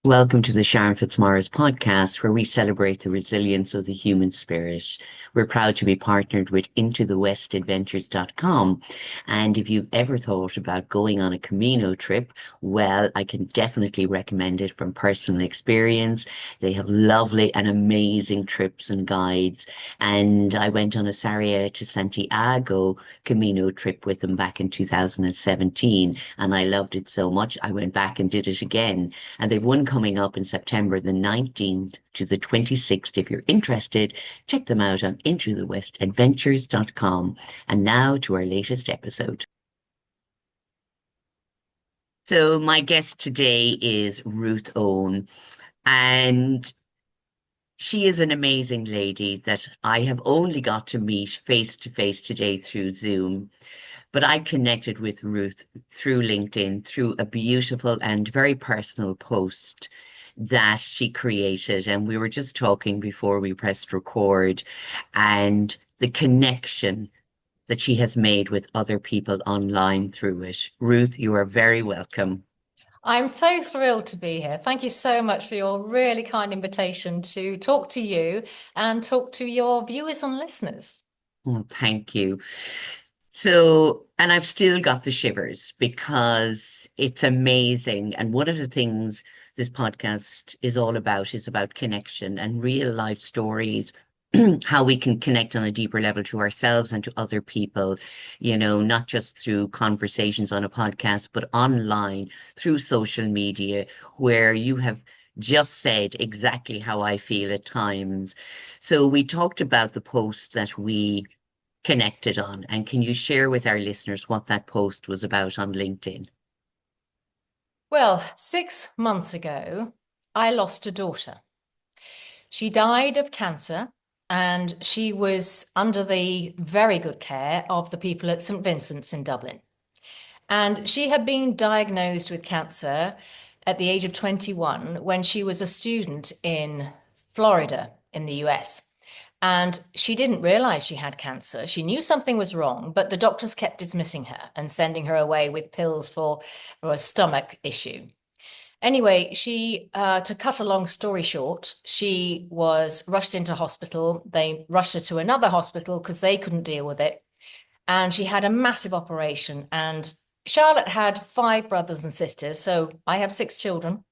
Welcome to the Sharon Fitzmaurice podcast, where we celebrate the resilience of the human spirit. We're proud to be partnered with intothewestadventures.com. And if you've ever thought about going on a Camino trip, well, I can definitely recommend it from personal experience. They have lovely and amazing trips and guides. And I went on a Sarria to Santiago Camino trip with them back in 2017, and I loved it so much. I went back and did it again. And they've one coming up in September the 19th to the 26th. If you're interested, check them out on intothewestadventures.com. And now to our latest episode. So my guest today is Ruth Owen, and she is an amazing lady that I have only got to meet face to face today through Zoom. But I connected with Ruth through LinkedIn through a beautiful and very personal post that she created. And we were just talking before we pressed record, and the connection that she has made with other people online through it. Ruth, you are very welcome. I'm so thrilled to be here. Thank you so much for your really kind invitation to talk to you and talk to your viewers and listeners. Oh, thank you. So, and I've still got the shivers because it's amazing. And one of the things this podcast is about connection and real life stories, how we can connect on a deeper level to ourselves and to other people, not just through conversations on a podcast, but online through social media, where you have just said exactly how I feel at times. So we talked about the post that we connected on. And can you share with our listeners what that post was about on LinkedIn? Well, 6 months ago, I lost a daughter. She died of cancer and she was under the very good care of the people at St. Vincent's in Dublin. And she had been diagnosed with cancer at the age of 21 when she was a student in Florida in the US. And she didn't realize she had cancer. She knew something was wrong, but the doctors kept dismissing her and sending her away with pills for a stomach issue. Anyway, to cut a long story short, she was rushed into hospital. They rushed her to another hospital because they couldn't deal with it. And she had a massive operation. And Charlotte had five brothers and sisters. So I have six children.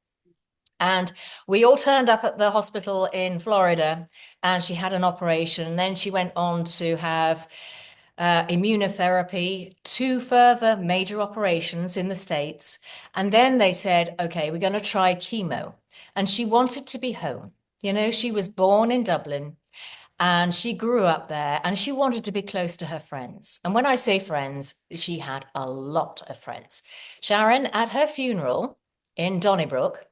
And we all turned up at the hospital in Florida and she had an operation. And then she went on to have immunotherapy, two further major operations in the States. And then they said, okay, we're going to try chemo. And she wanted to be home. She was born in Dublin and she grew up there and she wanted to be close to her friends. And when I say friends, she had a lot of friends. Sharon, at her funeral in Donnybrook,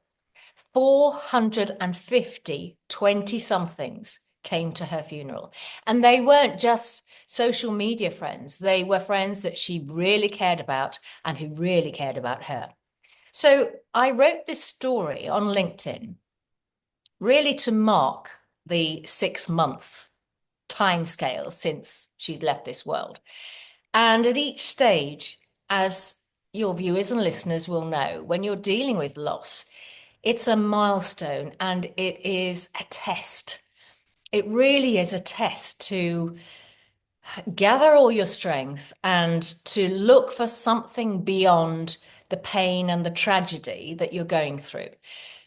450 20-somethings came to her funeral. And they weren't just social media friends. They were friends that she really cared about and who really cared about her. So I wrote this story on LinkedIn really to mark the 6 month time scale since she'd left this world. And at each stage, as your viewers and listeners will know, when you're dealing with loss, it's a milestone and it is a test. It really is a test to gather all your strength and to look for something beyond the pain and the tragedy that you're going through.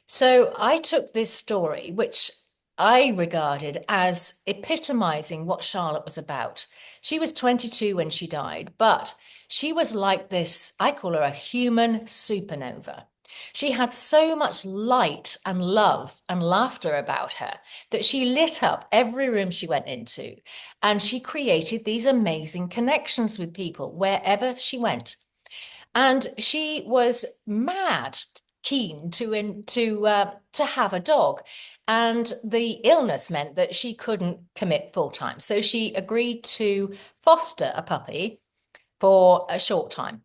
So I took this story, which I regarded as epitomizing what Charlotte was about. She was 22 when she died, but she was like this, I call her a human supernova. She had so much light and love and laughter about her that she lit up every room she went into, and she created these amazing connections with people wherever she went. And she was mad keen to have a dog, and the illness meant that she couldn't commit full time. So she agreed to foster a puppy for a short time.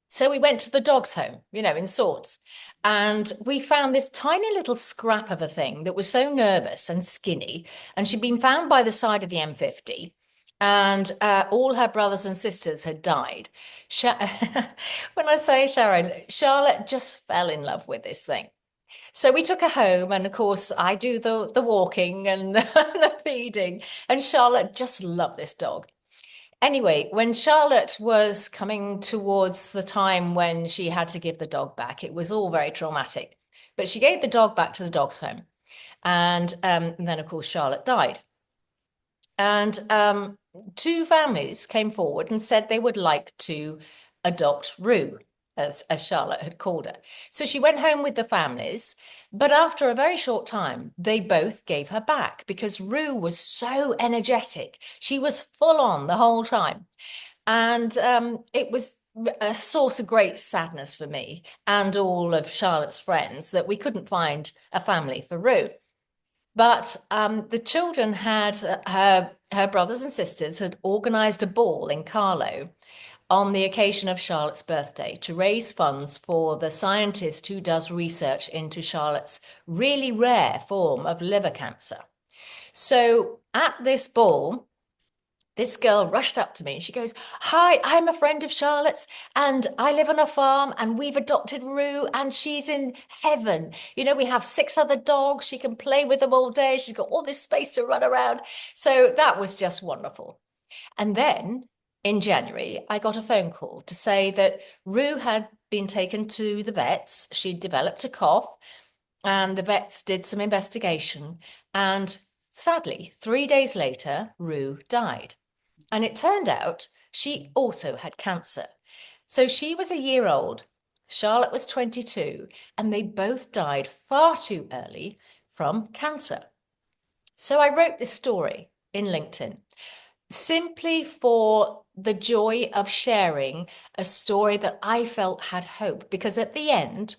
So we went to the dog's home, in Swords, and we found this tiny little scrap of a thing that was so nervous and skinny, and she'd been found by the side of the M50, and all her brothers and sisters had died. When I say Sharon, Charlotte just fell in love with this thing. So we took her home, and of course, I do the walking and the feeding, and Charlotte just loved this dog. Anyway, when Charlotte was coming towards the time when she had to give the dog back, it was all very traumatic. But she gave the dog back to the dog's home. And then, of course, Charlotte died. And two families came forward and said they would like to adopt Rue, as Charlotte had called her. So she went home with the families, but after a very short time, they both gave her back because Rue was so energetic. She was full on the whole time. And it was a source of great sadness for me and all of Charlotte's friends that we couldn't find a family for Rue. But the children had her brothers and sisters had organised a ball in Carlow on the occasion of Charlotte's birthday to raise funds for the scientist who does research into Charlotte's really rare form of liver cancer. So at this ball, this girl rushed up to me and she goes, "Hi, I'm a friend of Charlotte's and I live on a farm and we've adopted Rue and she's in heaven. You know, we have 6 other dogs. She can play with them all day. She's got all this space to run around." So that was just wonderful. And then in January, I got a phone call to say that Rue had been taken to the vets. She'd developed a cough and the vets did some investigation. And sadly, 3 days later, Rue died. And it turned out she also had cancer. So she was a year old, Charlotte was 22, and they both died far too early from cancer. So I wrote this story in LinkedIn simply for the joy of sharing a story that I felt had hope. Because at the end,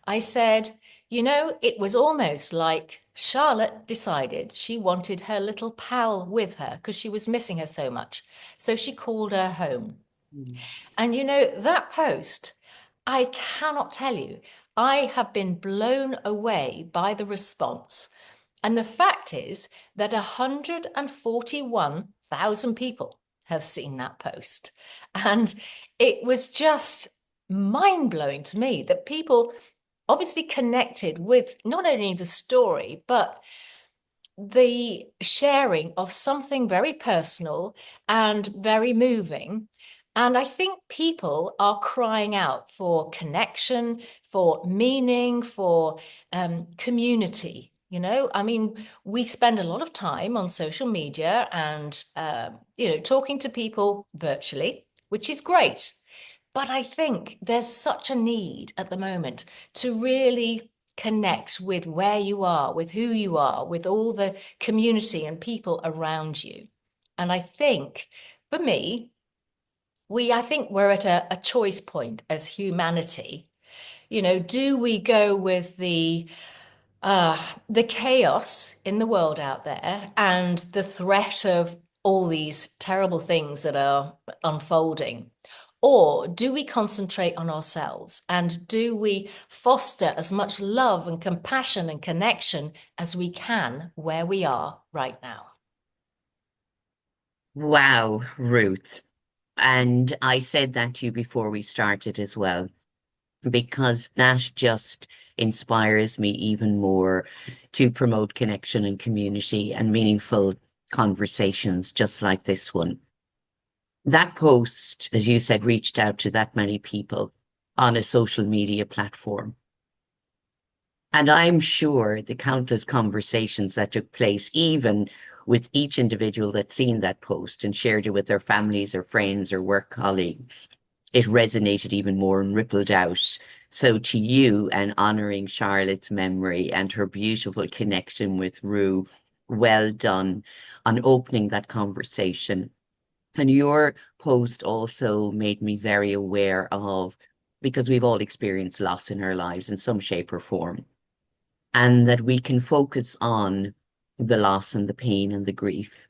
I said, you know, it was almost like Charlotte decided she wanted her little pal with her because she was missing her so much. So she called her home. Mm. And you know, that post, I cannot tell you, I have been blown away by the response. And the fact is that 141,000 people have seen that post. And it was just mind blowing to me that people obviously connected with not only the story, but the sharing of something very personal and very moving. And I think people are crying out for connection, for meaning, for community. You know, I mean, we spend a lot of time on social media and, you know, talking to people virtually, which is great. But I think there's such a need at the moment to really connect with where you are, with who you are, with all the community and people around you. And I think for me, I think we're at a choice point as humanity. You know, do we go with the chaos in the world out there and the threat of all these terrible things that are unfolding? Or do we concentrate on ourselves and do we foster as much love and compassion and connection as we can where we are right now? Wow, Ruth. And I said that to you before we started as well, because that just inspires me even more to promote connection and community and meaningful conversations just like this one. That post, as you said, reached out to that many people on a social media platform. And I'm sure the countless conversations that took place, even with each individual that's seen that post and shared it with their families or friends or work colleagues, it resonated even more and rippled out. So to you, and honoring Charlotte's memory and her beautiful connection with Rue, well done on opening that conversation. And your post also made me very aware of, because we've all experienced loss in our lives in some shape or form, and that we can focus on the loss and the pain and the grief.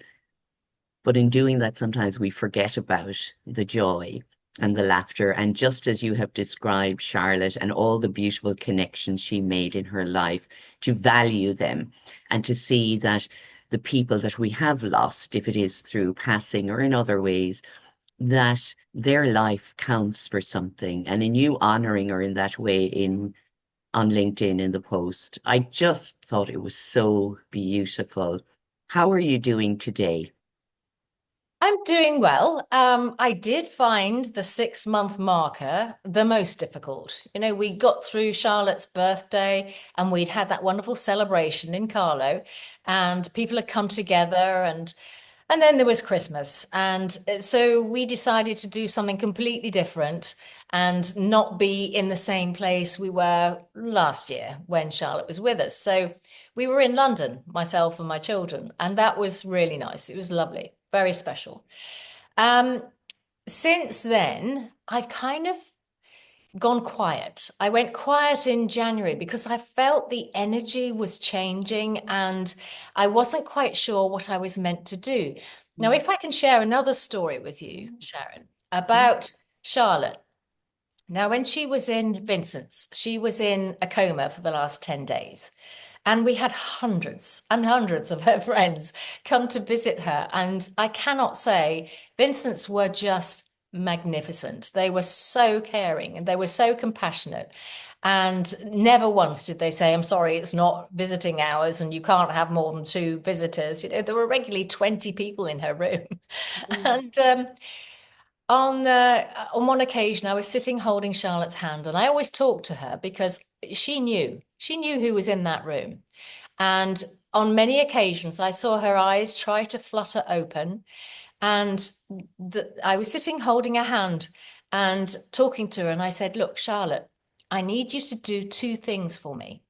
But in doing that, sometimes we forget about the joy and the laughter. And just as you have described Charlotte and all the beautiful connections she made in her life, to value them and to see that the people that we have lost, if it is through passing or in other ways, that their life counts for something. And in you honoring her in that way, in on LinkedIn in the post. I just thought it was so beautiful. How are you doing today? I'm doing well. I did find the 6 month marker the most difficult. We got through Charlotte's birthday and we'd had that wonderful celebration in Carlo, and people had come together, and then there was Christmas. And so we decided to do something completely different and not be in the same place we were last year when Charlotte was with us. So we were in London, myself and my children, and that was really nice. It was lovely, very special. Um, since then, I've kind of gone quiet. I went quiet in January because I felt the energy was changing and I wasn't quite sure what I was meant to do. Now, Mm, if I can share another story with you, Sharon, about Charlotte. Now, when she was in Vincent's, she was in a coma for the last 10 days. And we had hundreds and hundreds of her friends come to visit her. And I cannot say Vincent's were just magnificent. They were so caring and they were so compassionate. And never once did they say, I'm sorry, it's not visiting hours and you can't have more than two visitors. There were regularly 20 people in her room. mm, And on one occasion, I was sitting holding Charlotte's hand, and I always talked to her because she knew who was in that room. And on many occasions, I saw her eyes try to flutter open, and I was sitting holding her hand and talking to her, and I said, "Look, Charlotte, I need you to do two things for me.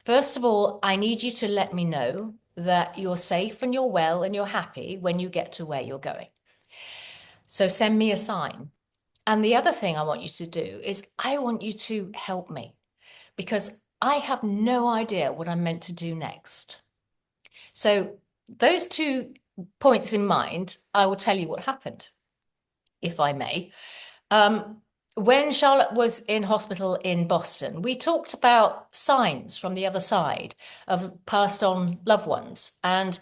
First of all, I need you to let me know that you're safe and you're well and you're happy when you get to where you're going. So send me a sign. And the other thing I want you to do is I want you to help me because I have no idea what I'm meant to do next." So, those 2 points in mind, I will tell you what happened, if I may. Um, when Charlotte was in hospital in Boston, we talked about signs from the other side of passed on loved ones. And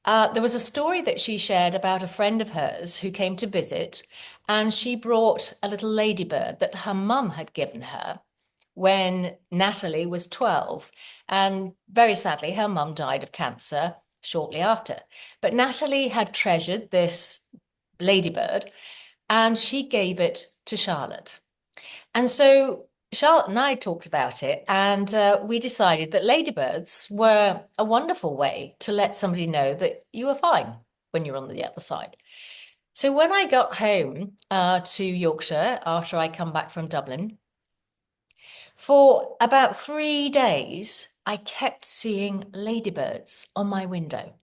there was a story that she shared about a friend of hers who came to visit, and she brought a little ladybird that her mum had given her when Natalie was 12. And very sadly, her mum died of cancer shortly after. But Natalie had treasured this ladybird and she gave it to Charlotte. And so Charlotte and I talked about it, and we decided that ladybirds were a wonderful way to let somebody know that you are fine when you're on the other side. So when I got home to Yorkshire after I come back from Dublin, for about 3 days, I kept seeing ladybirds on my window.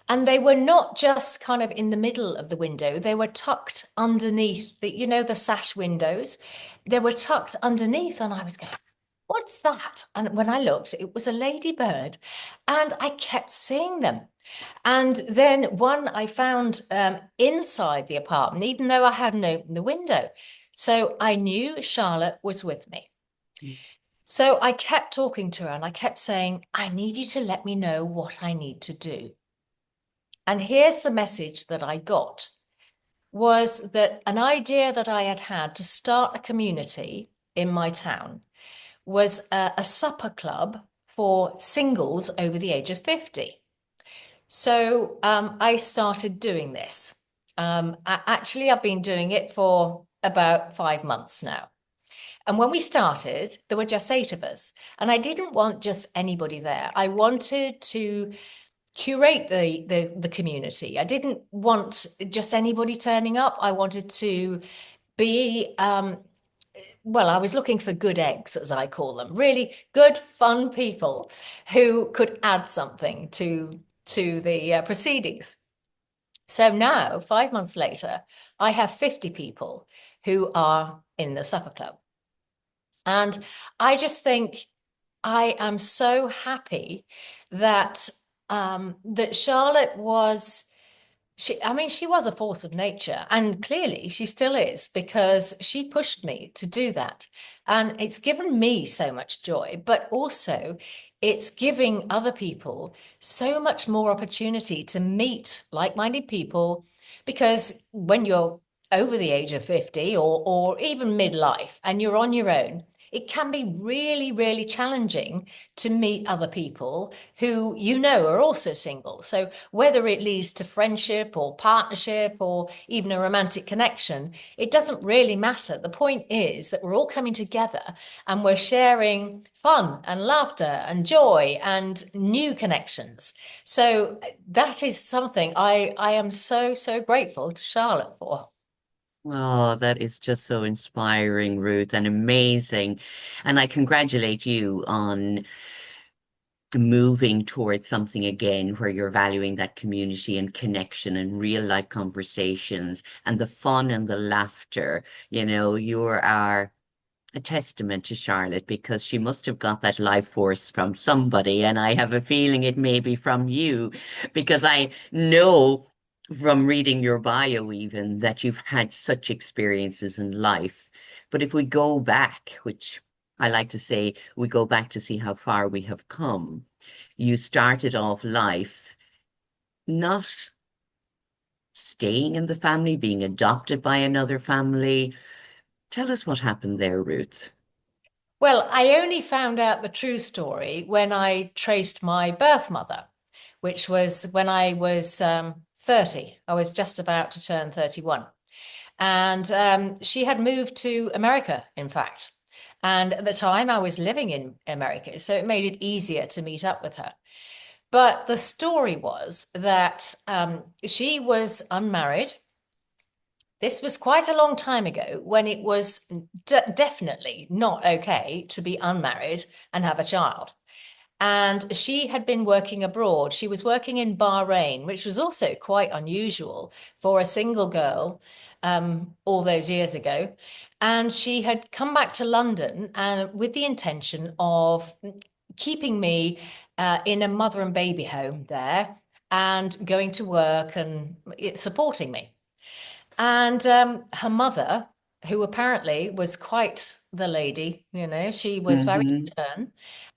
And they were not just kind of in the middle of the window, they were tucked underneath the sash windows. They were tucked underneath, and I was going, "What's that?" And when I looked, it was a ladybird, and I kept seeing them. And then one I found inside the apartment, even though I hadn't opened the window. So I knew Charlotte was with me. mm, So I kept talking to her and I kept saying, "I need you to let me know what I need to do." And here's the message that I got was that an idea that I had had to start a community in my town was a supper club for singles over the age of 50. So I started doing this. Actually, I've been doing it for about 5 months now. And when we started, there were just 8 of us. And I didn't want just anybody there. I wanted to curate the community. I didn't want just anybody turning up. I wanted to be well, I was looking for good eggs, as I call them, really good, fun people who could add something to the proceedings. So now, 5 months later, I have 50 people who are in the supper club. And I just think I am so happy that that Charlotte was she was a force of nature, and clearly she still is because she pushed me to do that. And it's given me so much joy, but also it's giving other people so much more opportunity to meet like-minded people, because when you're over the age of 50 or even midlife and you're on your own, it can be really, really challenging to meet other people who you know are also single. So whether it leads to friendship or partnership or even a romantic connection, it doesn't really matter. The point is that we're all coming together and we're sharing fun and laughter and joy and new connections. So that is something I am so, so grateful to Charlotte for. Oh, that is just so inspiring, Ruth, and amazing. And I congratulate you on moving towards something again where you're valuing that community and connection and real life conversations and the fun and the laughter. You know, you are a testament to Charlotte because she must have got that life force from somebody. And I have a feeling it may be from you because I know from reading your bio even that you've had such experiences in life. But if we go back, which I like to say, we go back to see how far we have come. You started off life not staying in the family, being adopted by another family. Tell us what happened there, Ruth. Well, I only found out the true story when I traced my birth mother, which was when I was 30. I was just about to turn 31. And she had moved to America, in fact. And at the time, I was living in America, so it made it easier to meet up with her. But the story was that she was unmarried. This was quite a long time ago when it was definitely not okay to be unmarried and have a child. And she had been working abroad. She was working in Bahrain, which was also quite unusual for a single girl all those years ago. And she had come back to London and with the intention of keeping me in a mother and baby home there and going to work and supporting me. And her mother, who apparently was quite the lady, she was very Hmm. stern.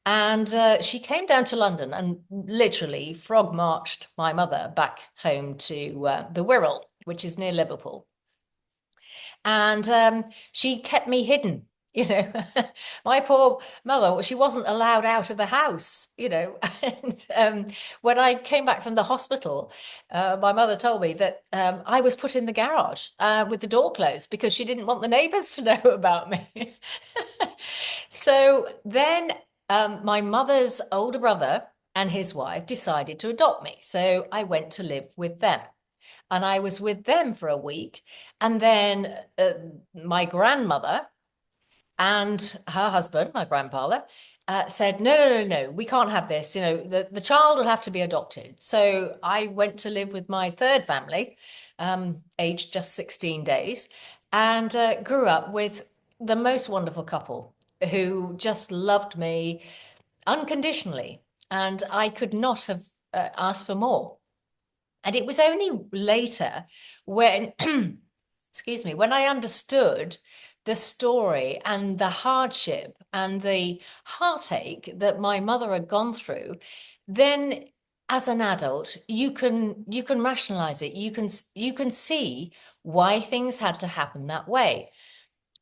And she came down to London and literally frog marched my mother back home to the Wirral, which is near Liverpool. And she kept me hidden. You know, my poor mother, she wasn't allowed out of the house. And when I came back from the hospital, my mother told me that I was put in the garage with the door closed because she didn't want the neighbors to know about me. So then my mother's older brother and his wife decided to adopt me. So I went to live with them and I was with them for a week. And then my grandmother and her husband, my grandfather, said, no, no, no, no, we can't have this. The child will have to be adopted. So I went to live with my third family, aged just 16 days, and grew up with the most wonderful couple who just loved me unconditionally. And I could not have asked for more. And it was only later when, excuse me, when I understood the story and the hardship and the heartache that my mother had gone through, then as an adult, you can rationalize it. You can see why things had to happen that way.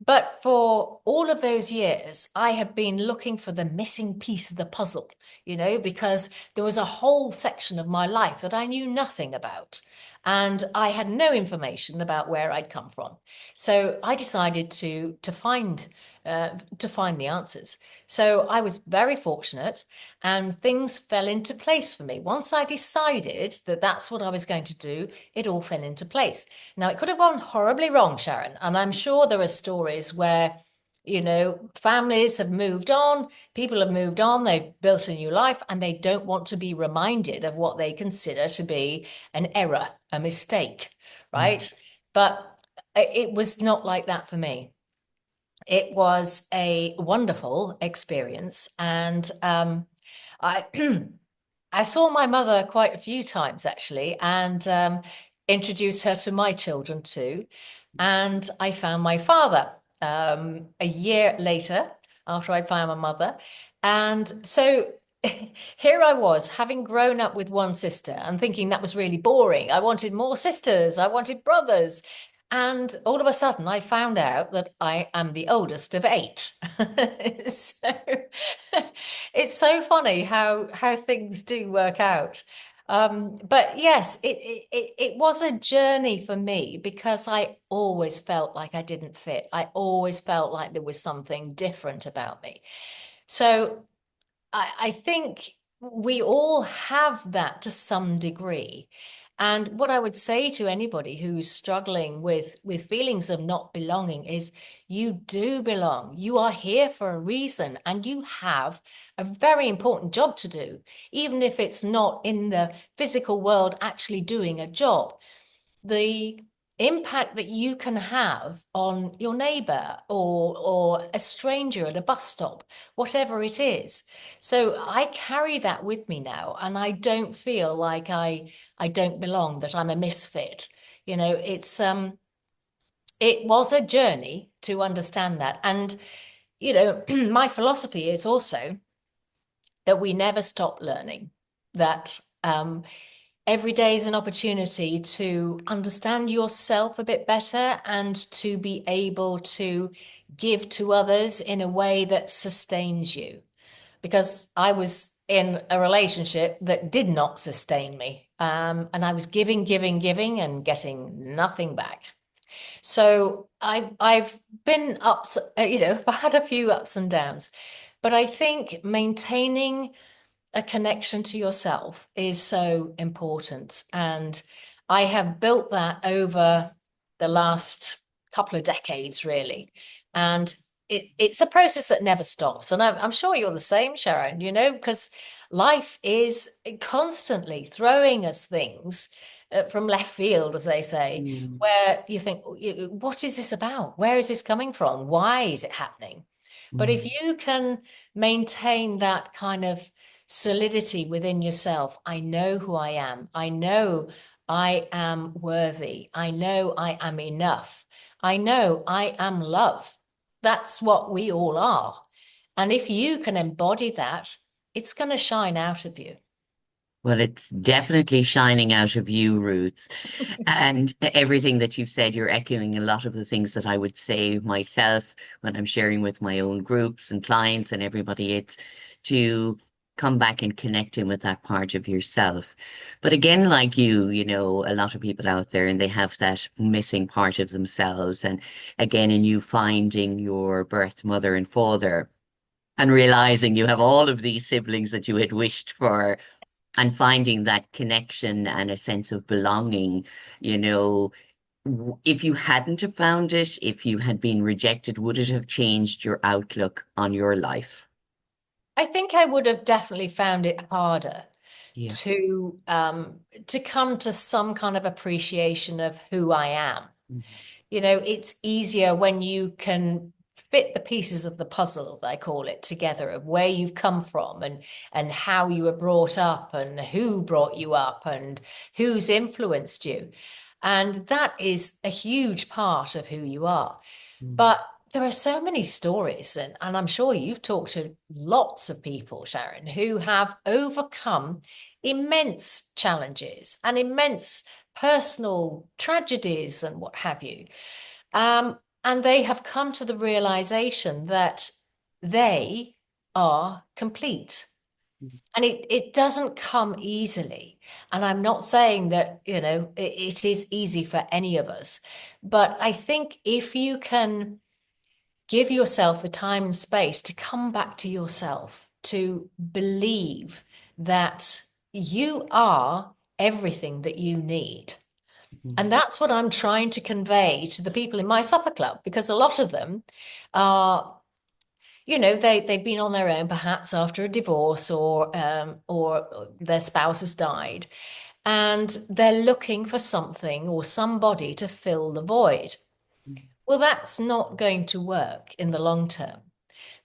But for all of those years, I had been looking for the missing piece of the puzzle, because there was a whole section of my life that I knew nothing about. And I had no information about where I'd come from. So I decided to find the answers. So I was very fortunate and things fell into place for me. Once I decided that that's what I was going to do, it all fell into place. Now, it could have gone horribly wrong, Sharon, and I'm sure there are stories where, families have moved on, people have moved on, they've built a new life, and they don't want to be reminded of what they consider to be an error, a mistake, right? But it was not like that for me. It was a wonderful experience, and I I saw my mother quite a few times actually, and introduced her to my children too. And I found my father a year later after I found my mother. And so here I was, having grown up with one sister and thinking that was really boring. I wanted more sisters, I wanted brothers. And all of a sudden, I found out that I am the oldest of eight. So it's so funny how things do work out. But yes, it was a journey for me because I always felt like I didn't fit. I always felt like there was something different about me. So I think we all have that to some degree. And what I would say to anybody who's struggling with feelings of not belonging is you do belong. You are here for a reason, and you have a very important job to do, even if it's not in the physical world actually doing a job. The impact that you can have on your neighbor or a stranger at a bus stop, whatever it is. So I carry that with me now, and I don't feel like I don't belong, that I'm a misfit. You know, it was a journey to understand that. And, you know, my philosophy is also that we never stop learning, that every day is an opportunity to understand yourself a bit better and to be able to give to others in a way that sustains you. Because I was in a relationship that did not sustain me. And I was giving, giving, giving and getting nothing back. So I've been ups, I've had a few ups and downs, but I think maintaining a connection to yourself is so important. And I have built that over the last couple of decades, really. And it's a process that never stops. And I'm sure you're the same, Sharon, you know, because life is constantly throwing us things from left field, as they say, Mm. where you think, what is this about? Where is this coming from? Why is it happening? But if Mm. you can maintain that kind of solidity within yourself, I know who I am. I know I am worthy. I know I am enough. I know I am love. That's what we all are. And if you can embody that, it's going to shine out of you. Well, it's definitely shining out of you, Ruth. And everything that you've said, you're echoing a lot of the things that I would say myself when I'm sharing with my own groups and clients and everybody. It's to come back and connect in with that part of yourself. But again, like you know, a lot of people out there and they have that missing part of themselves. And again, in you finding your birth mother and father and realizing you have all of these siblings that you had wished for and finding that connection and a sense of belonging, you know, if you hadn't have found it, if you had been rejected, would it have changed your outlook on your life? I think I would have definitely found it harder Yeah. to come to some kind of appreciation of who I am. You know, it's easier when you can fit the pieces of the puzzle, I call it, together of where you've come from and how you were brought up and who brought you up and who's influenced you. And that is a huge part of who you are. Mm. But there are so many stories, and I'm sure you've talked to lots of people, Sharon, who have overcome immense challenges and immense personal tragedies and what have you. And they have come to the realization that they are complete. And it doesn't come easily. And I'm not saying that, you know, it is easy for any of us. But I think if you can give yourself the time and space to come back to yourself, to believe that you are everything that you need. And that's what I'm trying to convey to the people in my supper club, because a lot of them are, you know, they've been on their own, perhaps after a divorce or their spouse has died, and they're looking for something or somebody to fill the void. Well, that's not going to work in the long term.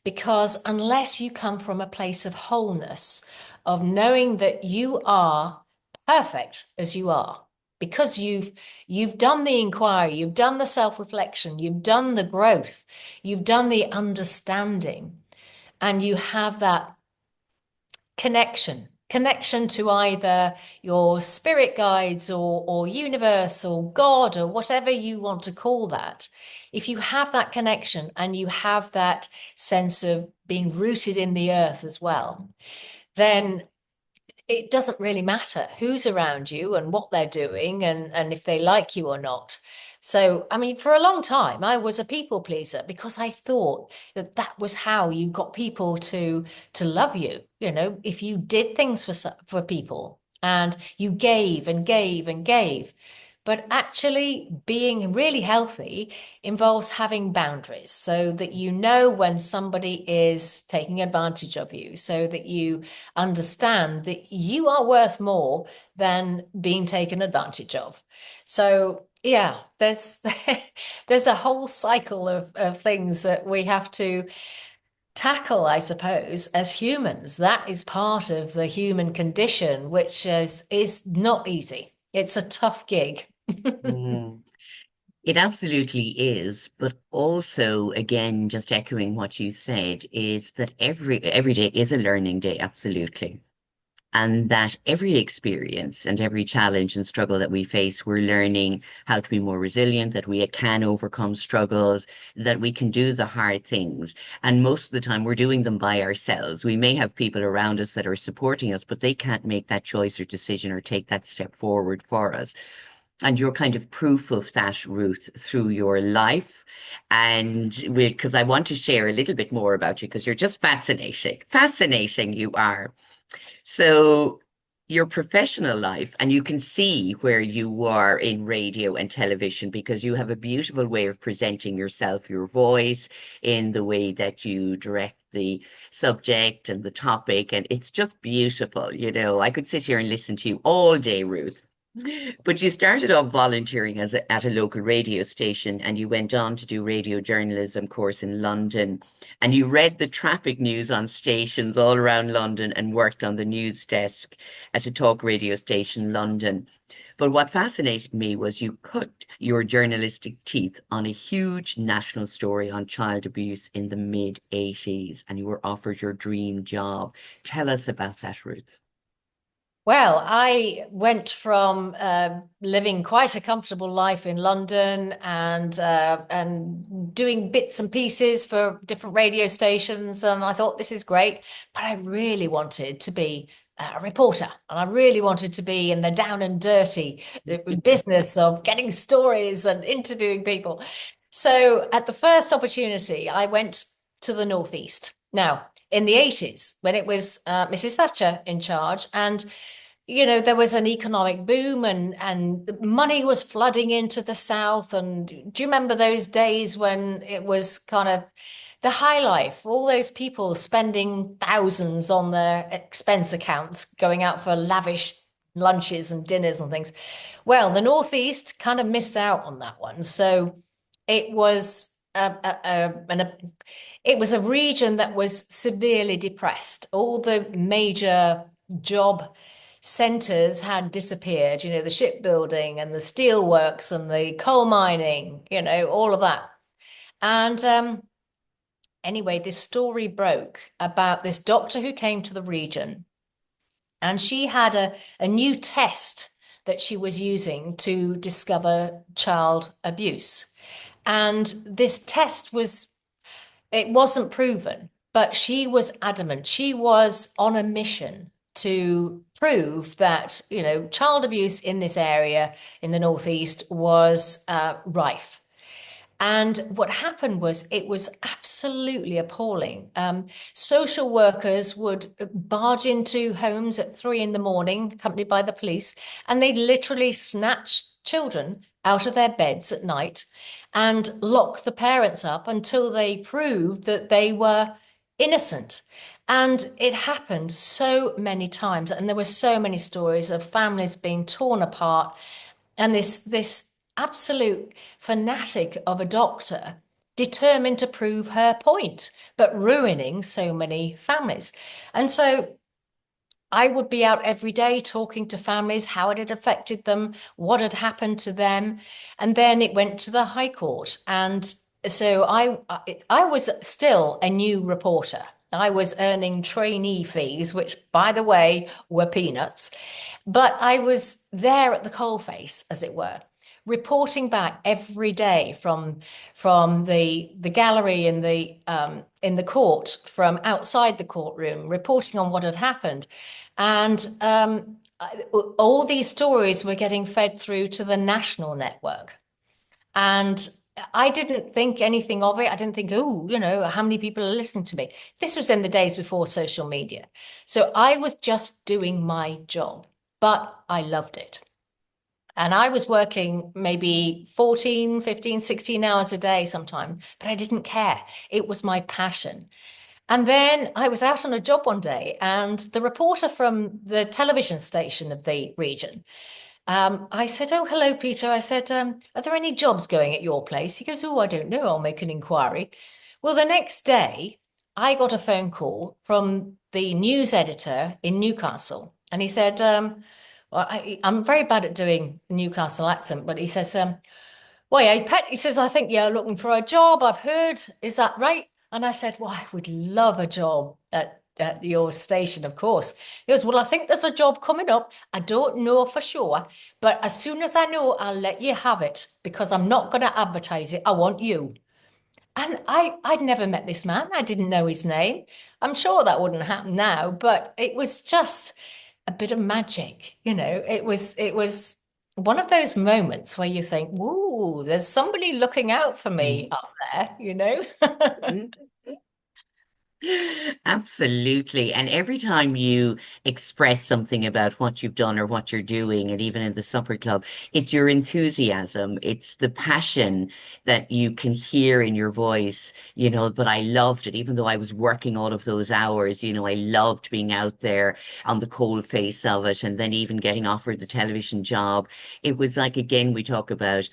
Because unless you come from a place of wholeness, of knowing that you are perfect as you are, because you've done the inquiry, you've done the self-reflection, you've done the growth, you've done the understanding, and you have that connection to either your spirit guides or universe or God or whatever you want to call that, if you have that connection and you have that sense of being rooted in the earth as well, then it doesn't really matter who's around you and what they're doing and if they like you or not. So, I mean, for a long time, I was a people pleaser because I thought that that was how you got people to love you. You know, if you did things for people and you gave and gave and gave. But actually, being really healthy involves having boundaries so that you know when somebody is taking advantage of you, so that you understand that you are worth more than being taken advantage of. So, yeah, there's a whole cycle of things that we have to tackle, I suppose, as humans. That is part of the human condition, which is not easy. It's a tough gig. Mm. It absolutely is, but also, again, just echoing what you said, is that every day is a learning day, absolutely. And that every experience and every challenge and struggle that we face, we're learning how to be more resilient, that we can overcome struggles, that we can do the hard things. And most of the time, we're doing them by ourselves. We may have people around us that are supporting us, but they can't make that choice or decision or take that step forward for us. And you're kind of proof of that, Ruth, through your life. And because I want to share a little bit more about you, because you're just fascinating. Fascinating you are. So your professional life, and you can see where you are in radio and television because you have a beautiful way of presenting yourself, your voice, in the way that you direct the subject and the topic. And it's just beautiful. You know, I could sit here and listen to you all day, Ruth. But you started off volunteering at a local radio station and you went on to do radio journalism course in London. And you read the traffic news on stations all around London and worked on the news desk at a talk radio station in London. But what fascinated me was you cut your journalistic teeth on a huge national story on child abuse in the mid 80s and you were offered your dream job. Tell us about that, Ruth. Well, I went from living quite a comfortable life in London and doing bits and pieces for different radio stations, and I thought this is great. But I really wanted to be a reporter, and I really wanted to be in the down and dirty business of getting stories and interviewing people. So, at the first opportunity, I went to the Northeast. Now, in the 80s, when it was Mrs. Thatcher in charge, and there was an economic boom and money was flooding into the South. And do you remember those days when it was kind of the high life, all those people spending thousands on their expense accounts, going out for lavish lunches and dinners and things? Well, the Northeast kind of missed out on that one. So it was it was a region that was severely depressed. All the major job centers had disappeared, the shipbuilding and the steelworks and the coal mining, all of that. And anyway, this story broke about this doctor who came to the region, and she had a new test that she was using to discover child abuse. And this test it wasn't proven, but she was adamant. She was on a mission to prove that, child abuse in this area in the Northeast was rife. And what happened was it was absolutely appalling. Social workers would barge into homes at 3 in the morning, accompanied by the police, and they'd literally snatch children out of their beds at night and lock the parents up until they proved that they were innocent. And it happened so many times, and there were so many stories of families being torn apart, and this absolute fanatic of a doctor determined to prove her point, but ruining so many families. And so I would be out every day talking to families, how it had affected them, what had happened to them. And then it went to the High Court. And so I was still a new reporter. I was earning trainee fees, which, by the way, were peanuts. But I was there at the coalface, as it were, reporting back every day from the gallery in the court, from outside the courtroom, reporting on what had happened. And all these stories were getting fed through to the national network. And I didn't think anything of it. I didn't think, oh, how many people are listening to me? This was in the days before social media. So I was just doing my job, but I loved it. And I was working maybe 14, 15, 16 hours a day sometimes, but I didn't care. It was my passion. And then I was out on a job one day, and the reporter from the television station of the region, I said, "Oh, hello, Peter." I said, "Are there any jobs going at your place?" He goes, "Oh, I don't know. I'll make an inquiry." Well, the next day, I got a phone call from the news editor in Newcastle. And he said, well, I'm very bad at doing a Newcastle accent, but he says, well, yeah, Pet, he says, "I think you're looking for a job. I've heard. Is that right?" And I said, "Well, I would love a job at your station, of course." He goes, "Well, I think there's a job coming up. I don't know for sure, but as soon as I know, I'll let you have it because I'm not going to advertise it. I want you." And I'd never met this man. I didn't know his name. I'm sure that wouldn't happen now, but it was just a bit of magic, It was one of those moments where you think, "Whoa, there's somebody looking out for me Mhm. up there." Absolutely. And every time you express something about what you've done or what you're doing, and even in the supper club, it's your enthusiasm, it's the passion that you can hear in your voice, but I loved it, even though I was working all of those hours, I loved being out there on the cold face of it, and then even getting offered the television job. It was like, again, we talk about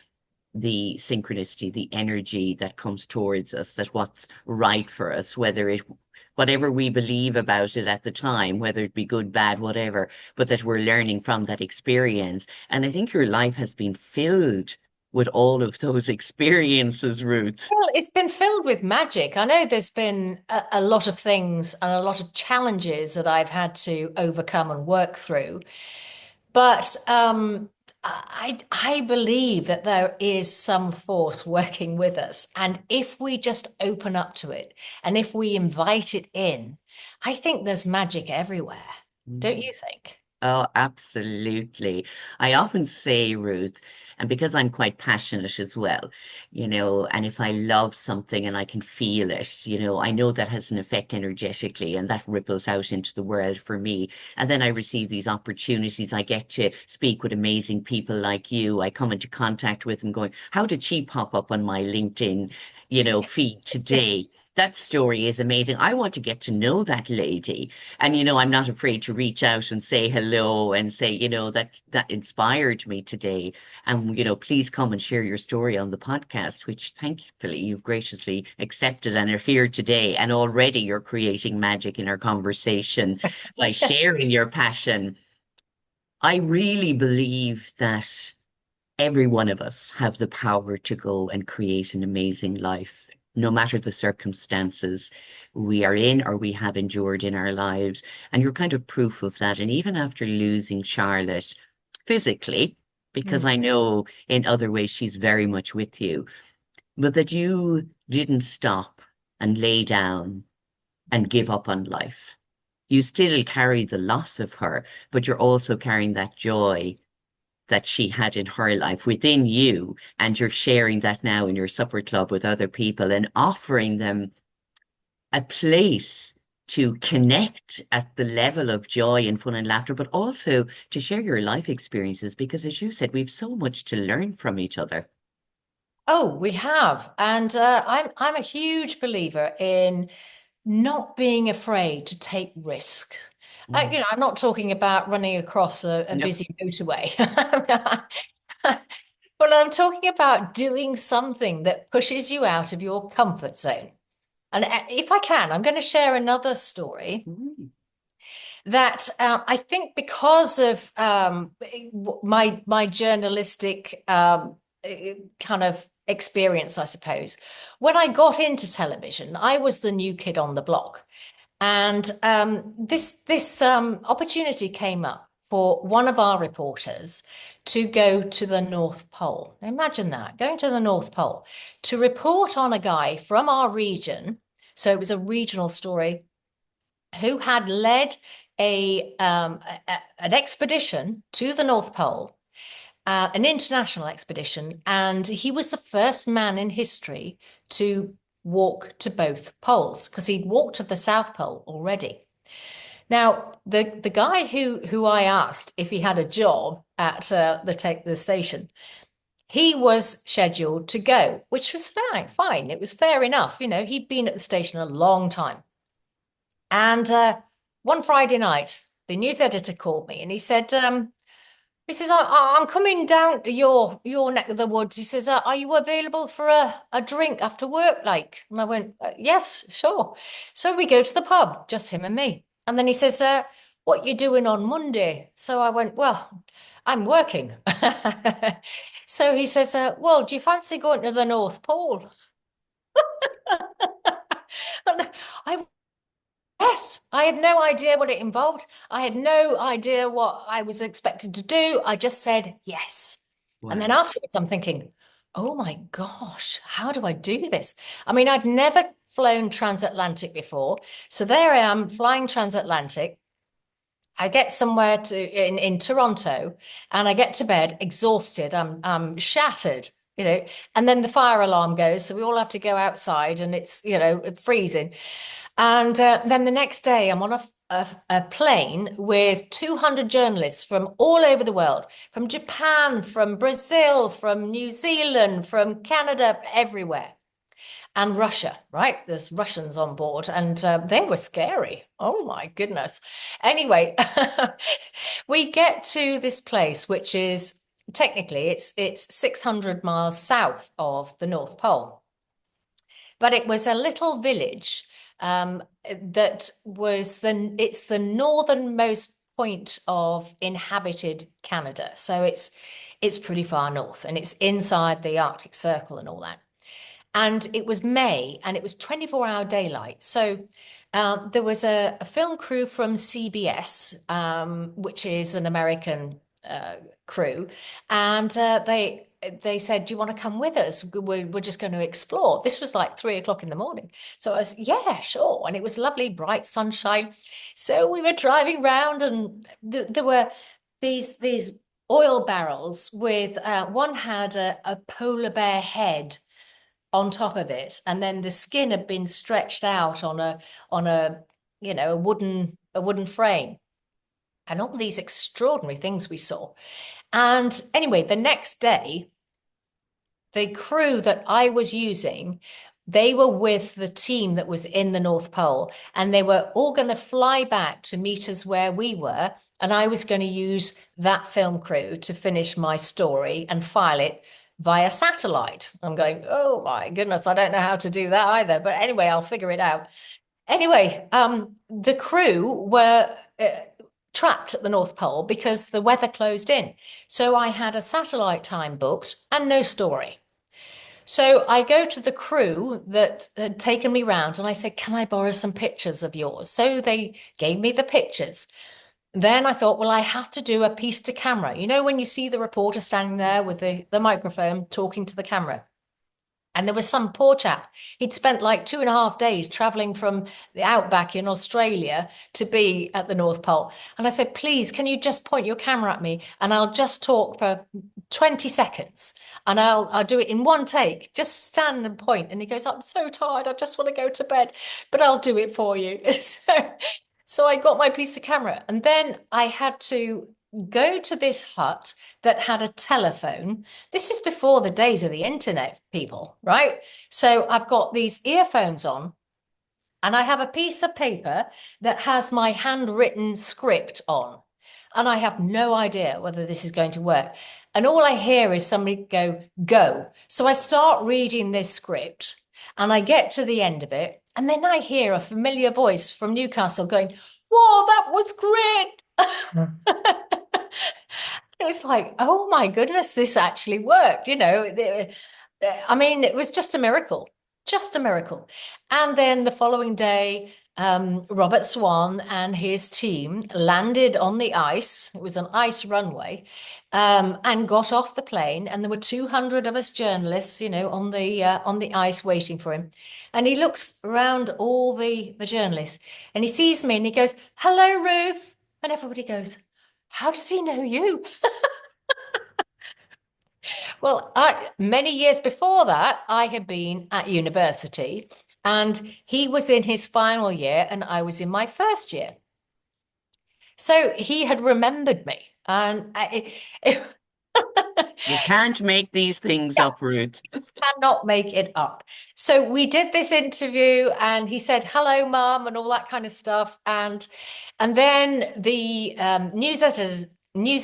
the synchronicity, the energy that comes towards us, that what's right for us, whatever we believe about it at the time, whether it be good, bad, whatever, but that we're learning from that experience. And I think your life has been filled with all of those experiences, Ruth. Well, it's been filled with magic. I know there's been a lot of things and a lot of challenges that I've had to overcome and work through. But I believe that there is some force working with us. And if we just open up to it and if we invite it in, I think there's magic everywhere. Don't Mm. you think? Oh, absolutely. I often say, Ruth, and because I'm quite passionate as well, and if I love something and I can feel it, I know that has an effect energetically and that ripples out into the world for me. And then I receive these opportunities. I get to speak with amazing people like you. I come into contact with them going, how did she pop up on my LinkedIn, feed today? That story is amazing. I want to get to know that lady. And I'm not afraid to reach out and say hello and say, that inspired me today. And please come and share your story on the podcast, which thankfully you've graciously accepted and are here today. And already you're creating magic in our conversation by sharing your passion. I really believe that every one of us have the power to go and create an amazing life, no matter the circumstances we are in or we have endured in our lives. And you're kind of proof of that. And even after losing Charlotte physically, because Mm. I know in other ways she's very much with you, but that you didn't stop and lay down and give up on life. You still carry the loss of her, but you're also carrying that joy that she had in her life within you. And you're sharing that now in your supper club with other people and offering them a place to connect at the level of joy and fun and laughter, but also to share your life experiences. Because as you said, we've so much to learn from each other. Oh, we have. And I'm a huge believer in not being afraid to take risks. Mm. I'm not talking about running across a No. busy motorway. But I'm talking about doing something that pushes you out of your comfort zone. And if I can, I'm going to share another story Mm. that I think because of my journalistic kind of experience, I suppose. When I got into television, I was the new kid on the block. And this opportunity came up for one of our reporters to go to the North Pole. Imagine that, going to the North Pole to report on a guy from our region. So it was a regional story who had led an expedition to the North Pole, an international expedition, and he was the first man in history to walk to both poles because he'd walked to the South Pole already. Now, the guy who I asked if he had a job at the station, he was scheduled to go, which was fine. It was fair enough. You know, he'd been at the station a long time. And one Friday night, the news editor called me and he says, I'm coming down to your neck of the woods. He says, are you available for a drink after work, like? And I went, yes, sure. So we go to the pub, just him and me. And then he says, what you doing on Monday? So I went, well, I'm working. So he says, well, do you fancy going to the North Pole? And I Yes, I had no idea what it involved. I had no idea what I was expected to do. I just said yes. And then Wow. afterwards, I'm thinking, oh my gosh, how do I do this? I mean, I'd never flown transatlantic before. So there I am flying transatlantic. I get somewhere in Toronto and I get to bed exhausted. I'm shattered, you know, and then the fire alarm goes. So we all have to go outside and it's, you know, freezing. And then the next day, I'm on a plane with 200 journalists from all over the world, from Japan, from Brazil, from New Zealand, from Canada, everywhere. And Russia, right? There's Russians on board, and they were scary. Oh my goodness. Anyway, we get to this place, which is technically it's 600 miles south of the North Pole, but it was a little village that was it's the northernmost point of inhabited Canada. So it's pretty far north and it's inside the Arctic Circle and all that. And it was May and it was 24-hour daylight. So there was a film crew from CBS, which is an American crew, and they said, "Do you want to come with us? We're just going to explore." This was like 3 o'clock in the morning, so I was, "Yeah, sure." And it was lovely, bright sunshine. So we were driving around, and there were these oil barrels with one had a polar bear head on top of it, and then the skin had been stretched out on a you know a wooden frame, and all these extraordinary things we saw. And anyway, the next day, the crew that I was using, they were with the team that was in the North Pole, and they were all going to fly back to meet us where we were. And I was going to use that film crew to finish my story and file it via satellite. I'm going, oh my goodness, I don't know how to do that either. But anyway, I'll figure it out. Anyway, the crew were trapped at the North Pole because the weather closed in. So I had a satellite time booked and no story. So I go to the crew that had taken me round and I said, can I borrow some pictures of yours? So they gave me the pictures. Then I thought, well, I have to do a piece to camera. You know, when you see the reporter standing there with the microphone talking to the camera. And there was some poor chap. He'd spent like 2.5 days traveling from the outback in Australia to be at the North Pole. And I said, please, can you just point your camera at me and I'll just talk for 20 seconds and I'll do it in one take. Just stand and point. And he goes, I'm so tired. I just want to go to bed, but I'll do it for you. So I got my piece of camera and then I had to go to this hut that had a telephone. This is before the days of the internet, people, right? So I've got these earphones on and I have a piece of paper that has my handwritten script on. And I have no idea whether this is going to work. And all I hear is somebody go, go. So I start reading this script and I get to the end of it. And then I hear a familiar voice from Newcastle going, whoa, that was great. It was like, oh my goodness, this actually worked. You know, I mean, it was just a miracle, just a miracle. And then the following day, Robert Swan and his team landed on the ice. It was an ice runway, and got off the plane. And there were 200 of us journalists, on the ice waiting for him. And he looks around all the journalists, and he sees me, and he goes, "Hello, Ruth." And everybody goes, "How does he know you?" Well, many years before that, I had been at university, and he was in his final year, and I was in my first year. So he had remembered me, and You can't make these things yeah, up, Ruth. cannot make it up. So we did this interview, and he said, "Hello, Mum," and all that kind of stuff. And then the news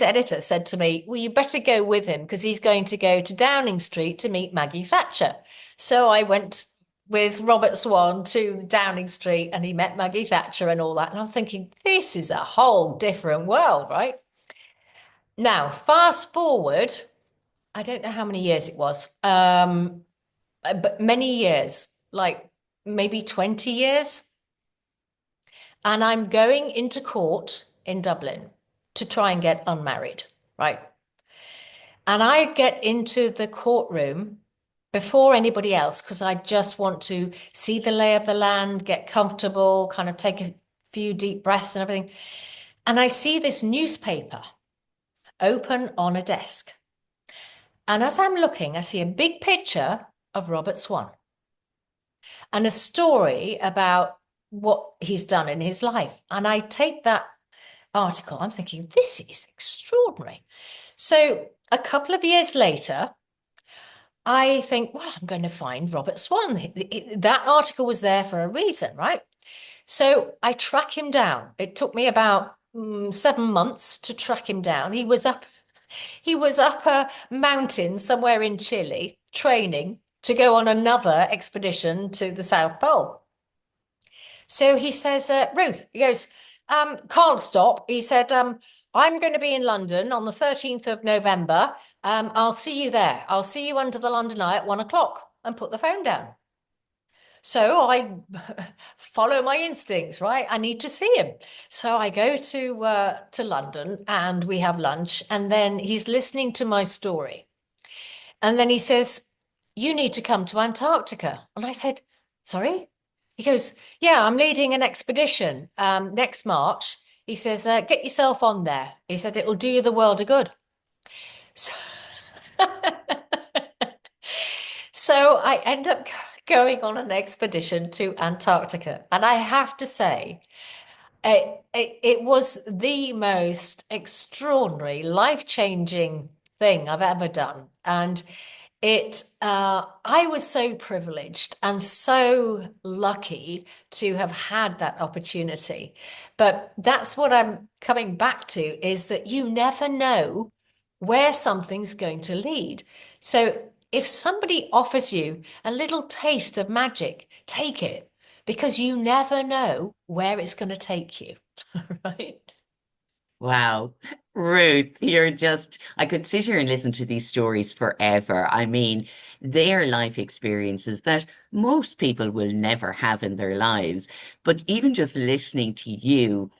editor said to me, "Well, you better go with him because he's going to go to Downing Street to meet Maggie Thatcher." So I went with Robert Swan to Downing Street, and he met Maggie Thatcher and all that. And I'm thinking, this is a whole different world, right? Now, fast forward, I don't know how many years it was, but many years, like maybe 20 years. And I'm going into court in Dublin to try and get unmarried, right? And I get into the courtroom before anybody else because I just want to see the lay of the land, get comfortable, kind of take a few deep breaths and everything. And I see this newspaper open on a desk. And as I'm looking, I see a big picture of Robert Swan and a story about what he's done in his life. And I take that article, I'm thinking, this is extraordinary. So a couple of years later, I think, well, I'm going to find Robert Swan. That article was there for a reason, right? So I track him down. It took me about 7 months to track him down. He was up a mountain somewhere in Chile training to go on another expedition to the South Pole. So he says, Ruth, he goes, can't stop. He said, I'm going to be in London on the 13th of November. I'll see you there. I'll see you under the London Eye at 1 o'clock, and put the phone down. So I follow my instincts, right? I need to see him. So I go to London, and we have lunch, and then he's listening to my story. And then he says, "You need to come to Antarctica." And I said, "Sorry?" He goes, "Yeah, I'm leading an expedition next March." He says, "Get yourself on there." He said, "It'll do you the world of good." So, so I end up going on an expedition to Antarctica. And I have to say, it was the most extraordinary, life-changing thing I've ever done. And I was so privileged and so lucky to have had that opportunity. But that's what I'm coming back to, is that you never know where something's going to lead. So if somebody offers you a little taste of magic, take it, because you never know where it's going to take you, right? Wow. Ruth, I could sit here and listen to these stories forever. I mean, they're life experiences that most people will never have in their lives. But even just listening to you,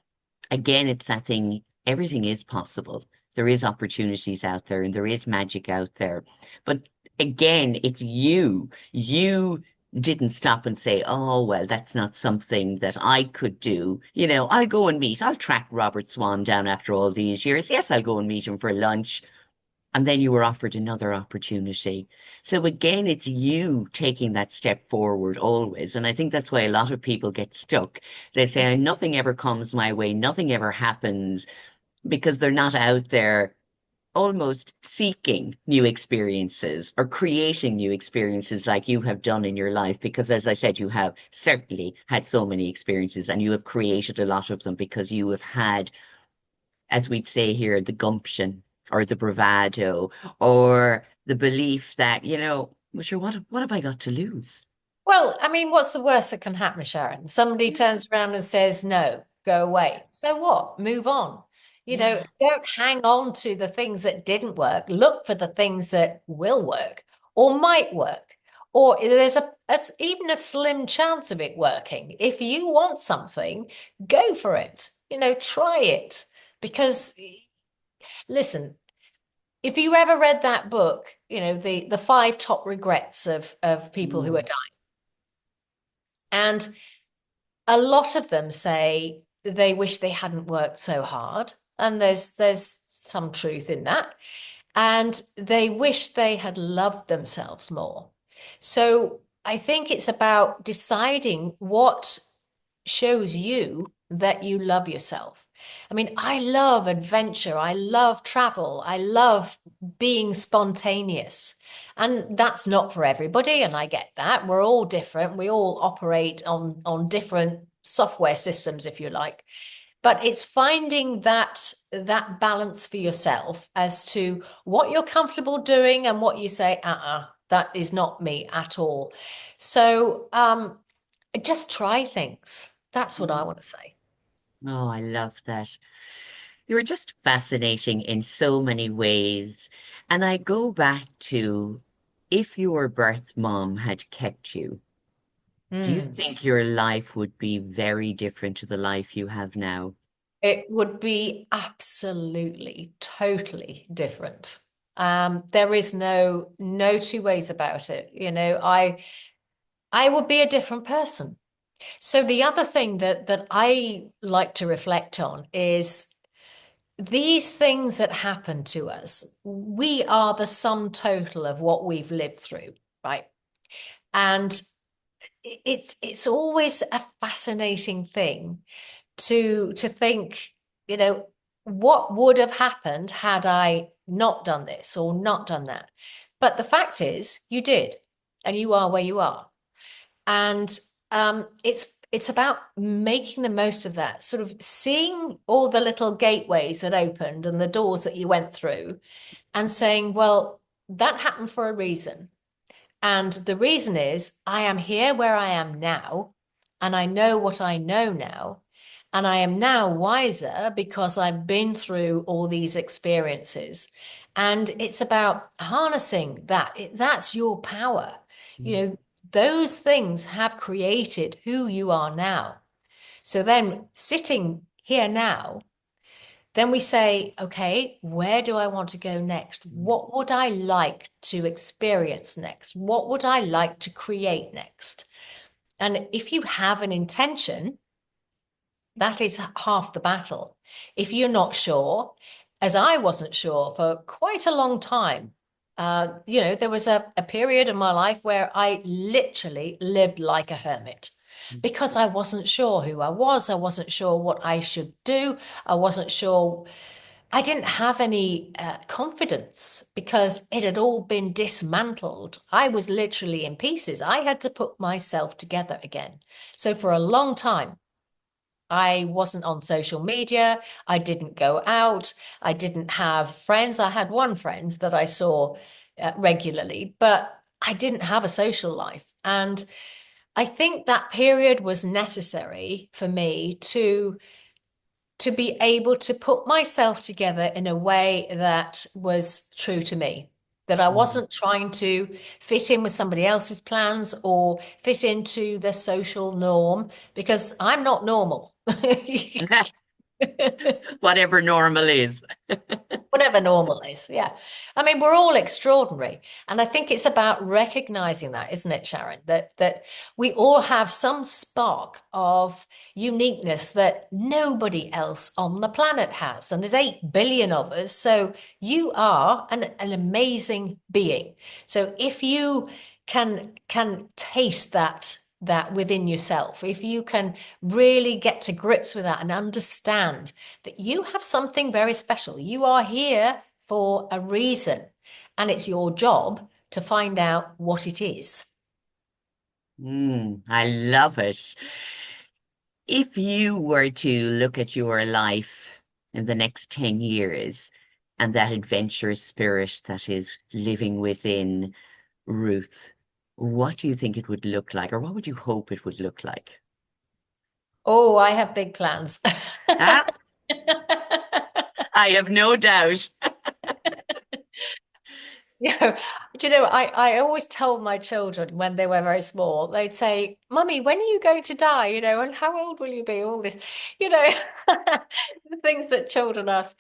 again, it's that thing, everything is possible. There is opportunities out there and there is magic out there. But again, it's you. You didn't stop and say, oh, well, that's not something that I could do. I'll track Robert Swan down after all these years. Yes, I'll go and meet him for lunch. And then you were offered another opportunity. So again, it's you taking that step forward always. And I think that's why a lot of people get stuck. They say, nothing ever comes my way, nothing ever happens, because they're not out there almost seeking new experiences or creating new experiences like you have done in your life. Because as I said, you have certainly had so many experiences and you have created a lot of them because you have had, as we'd say here, the gumption or the bravado or the belief that, well, sure, what have I got to lose? Well, I mean, what's the worst that can happen, Sharon? Somebody turns around and says, "No, go away." So what? Move on. Yeah. Don't hang on to the things that didn't work. Look for the things that will work or might work. or there's even a slim chance of it working. If you want something, go for it. Try it. Because listen, if you ever read that book, the five top regrets of people who are Mm, dying, and a lot of them say they wish they hadn't worked so hard, and there's some truth in that, and they wish they had loved themselves more. So I think it's about deciding what shows you that you love yourself. I mean, I love adventure. I love travel. I love being spontaneous. And that's not for everybody. And I get that. We're all different. We all operate on different software systems, if you like. But it's finding that balance for yourself as to what you're comfortable doing and what you say, that is not me at all. So just try things. That's what I mm. want to say. Oh, I love that. You were just fascinating in so many ways. And I go back to if your birth mom had kept you, do you Mm. think your life would be very different to the life you have now? It would be absolutely, totally different. There is no two ways about it. I would be a different person. So the other thing that I like to reflect on is these things that happen to us, we are the sum total of what we've lived through, right? And it's always a fascinating thing to think, you know, what would have happened had I not done this or not done that. But the fact is, you did, and you are where you are. And it's about making the most of that, sort of seeing all the little gateways that opened and the doors that you went through, and saying, well, that happened for a reason. And the reason is I am here where I am now, and I know what I know now. And I am now wiser because I've been through all these experiences. And it's about harnessing that. That's your power. You Mm. know, those things have created who you are now. So then sitting here now, then we say, okay, where do I want to go next? What would I like to experience next? What would I like to create next? And if you have an intention, that is half the battle. If you're not sure, as I wasn't sure for quite a long time, there was a period of my life where I literally lived like a hermit because I wasn't sure who I was. I wasn't sure what I should do. I wasn't sure. I didn't have any confidence because it had all been dismantled. I was literally in pieces. I had to put myself together again. So for a long time, I wasn't on social media. I didn't go out. I didn't have friends. I had one friend that I saw regularly, but I didn't have a social life. And I think that period was necessary for me to be able to put myself together in a way that was true to me. That I Mm. wasn't trying to fit in with somebody else's plans or fit into the social norm because I'm not normal. Whatever normal is. Whatever normal is. Yeah. I mean, we're all extraordinary. And I think it's about recognizing that, isn't it, Sharon? That we all have some spark of uniqueness that nobody else on the planet has. And there's 8 billion of us. So you are an amazing being. So if you can taste that within yourself, if you can really get to grips with that and understand that you have something very special. You are here for a reason, and it's your job to find out what it is. I love it. If you were to look at your life in the next 10 years and that adventurous spirit that is living within Ruth, what do you think it would look like, or what would you hope it would look like? Oh, I have big plans. Ah, I have no doubt. You know, Do you know, I always told my children when they were very small, they'd say, Mummy, when are you going to die? You know, and how old will you be? All this, you know, the things that children ask.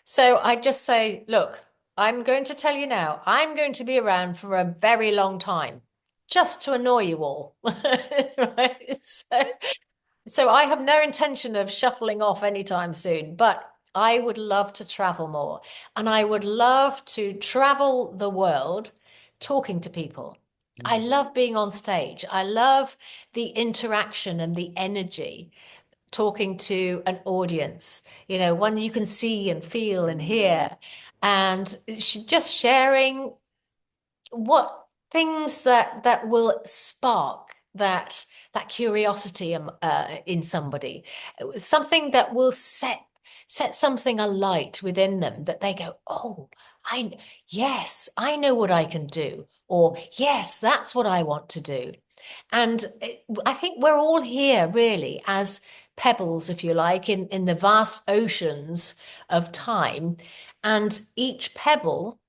So I just say, look, I'm going to tell you now, I'm going to be around for a very long time, just to annoy you all. Right? So I have no intention of shuffling off anytime soon, but I would love to travel more. And I would love to travel the world talking to people. I Mm. love being on stage. I love the interaction and the energy talking to an audience, you know, one you can see and feel and hear, and just sharing what things that will spark that curiosity in somebody, something that will set something alight within them that they go, oh, I yes, I know what I can do, or yes, that's what I want to do. And I think we're all here really as pebbles, if you like, in the vast oceans of time, and each pebble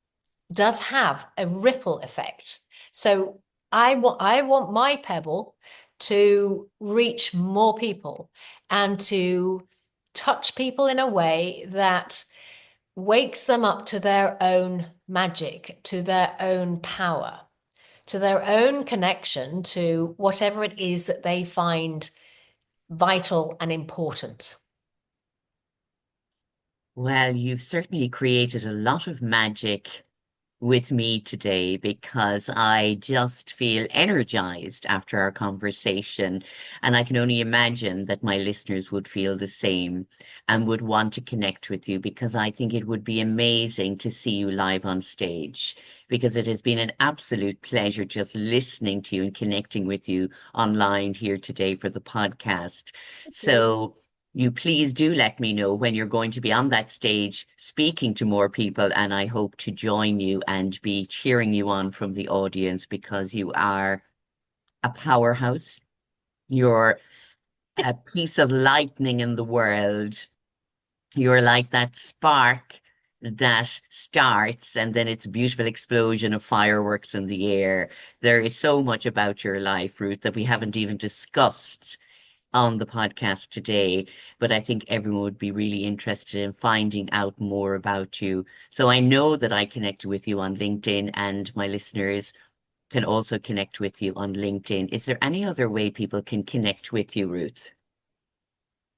does have a ripple effect. So I want my pebble to reach more people and to touch people in a way that wakes them up to their own magic, to their own power, to their own connection to whatever it is that they find vital and important. Well, you've certainly created a lot of magic with me today because I just feel energized after our conversation. And I can only imagine that my listeners would feel the same and would want to connect with you because I think it would be amazing to see you live on stage because it has been an absolute pleasure just listening to you and connecting with you online here today for the podcast. So, you please do let me know when you're going to be on that stage speaking to more people, and I hope to join you and be cheering you on from the audience because you are a powerhouse. You're a piece of lightning in the world. You're like that spark that starts and then it's a beautiful explosion of fireworks in the air. There is so much about your life, Ruth, that we haven't even discussed on the podcast today, but I think everyone would be really interested in finding out more about you. So I know that I connected with you on LinkedIn, and my listeners can also connect with you on LinkedIn. Is there any other way people can connect with you, Ruth?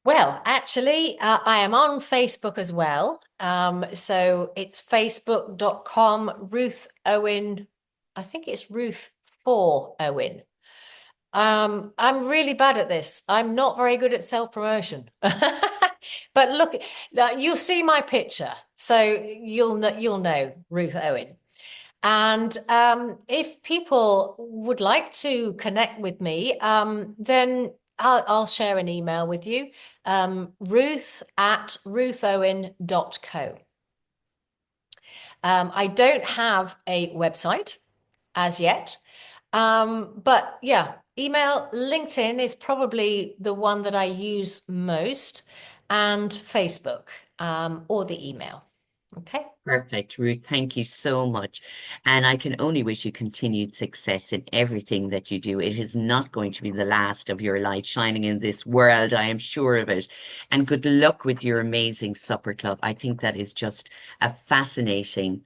Well, actually, I am on Facebook as well. So it's facebook.com, Ruth Owen. I think it's Ruth for Owen. I'm really bad at this. I'm not very good at self-promotion. But look, you'll see my picture, so you'll know Ruth Owen. And if people would like to connect with me, then I'll share an email with you, ruth@ruthowen.co. I don't have a website as yet, but yeah, email, LinkedIn is probably the one that I use most, and Facebook, or the email. Okay. Perfect, Ruth. Thank you so much. And I can only wish you continued success in everything that you do. It is not going to be the last of your light shining in this world. I am sure of it. And good luck with your amazing supper club. I think that is just a fascinating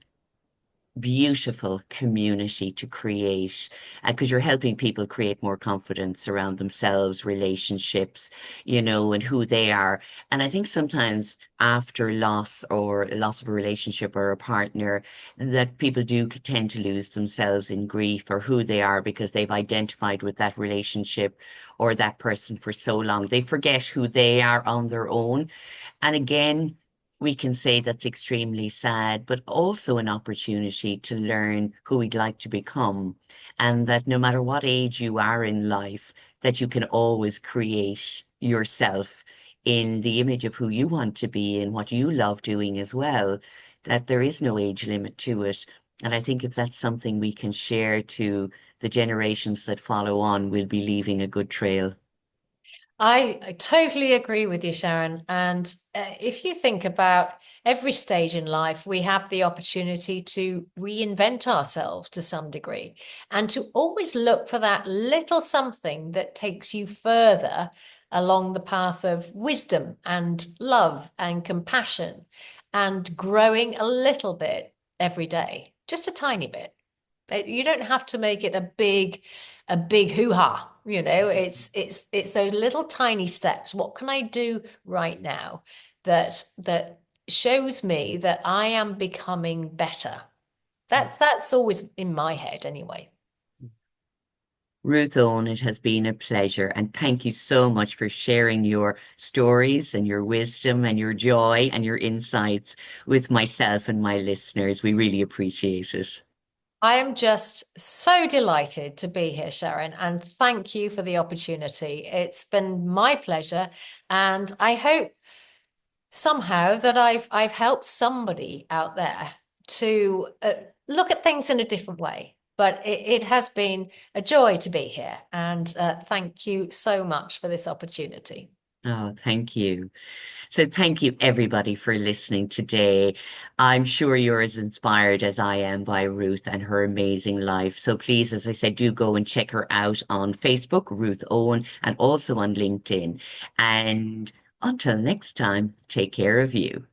beautiful community to create because you're helping people create more confidence around themselves, relationships, and who they are. And I think sometimes after loss or loss of a relationship or a partner, that people do tend to lose themselves in grief or who they are because they've identified with that relationship or that person for so long. They forget who they are on their own. And again, we can say that's extremely sad, but also an opportunity to learn who we'd like to become. And that no matter what age you are in life, that you can always create yourself in the image of who you want to be and what you love doing as well, that there is no age limit to it. And I think if that's something we can share to the generations that follow on, we'll be leaving a good trail. I totally agree with you, Sharon. And if you think about every stage in life, we have the opportunity to reinvent ourselves to some degree and to always look for that little something that takes you further along the path of wisdom and love and compassion and growing a little bit every day, just a tiny bit. You don't have to make it a big hoo-ha. It's those little tiny steps. What can I do right now that shows me that I am becoming better? That's always in my head anyway. Ruth Owen, it has been a pleasure, and thank you so much for sharing your stories and your wisdom and your joy and your insights with myself and my listeners. We really appreciate it. I am just so delighted to be here, Sharon, and thank you for the opportunity. It's been my pleasure, and I hope somehow that I've helped somebody out there to look at things in a different way. But it has been a joy to be here, and thank you so much for this opportunity. Oh, thank you. So, thank you everybody for listening today. I'm sure you're as inspired as I am by Ruth and her amazing life. So, please, as I said, do go and check her out on Facebook, Ruth Owen, and also on LinkedIn. And until next time, take care of you.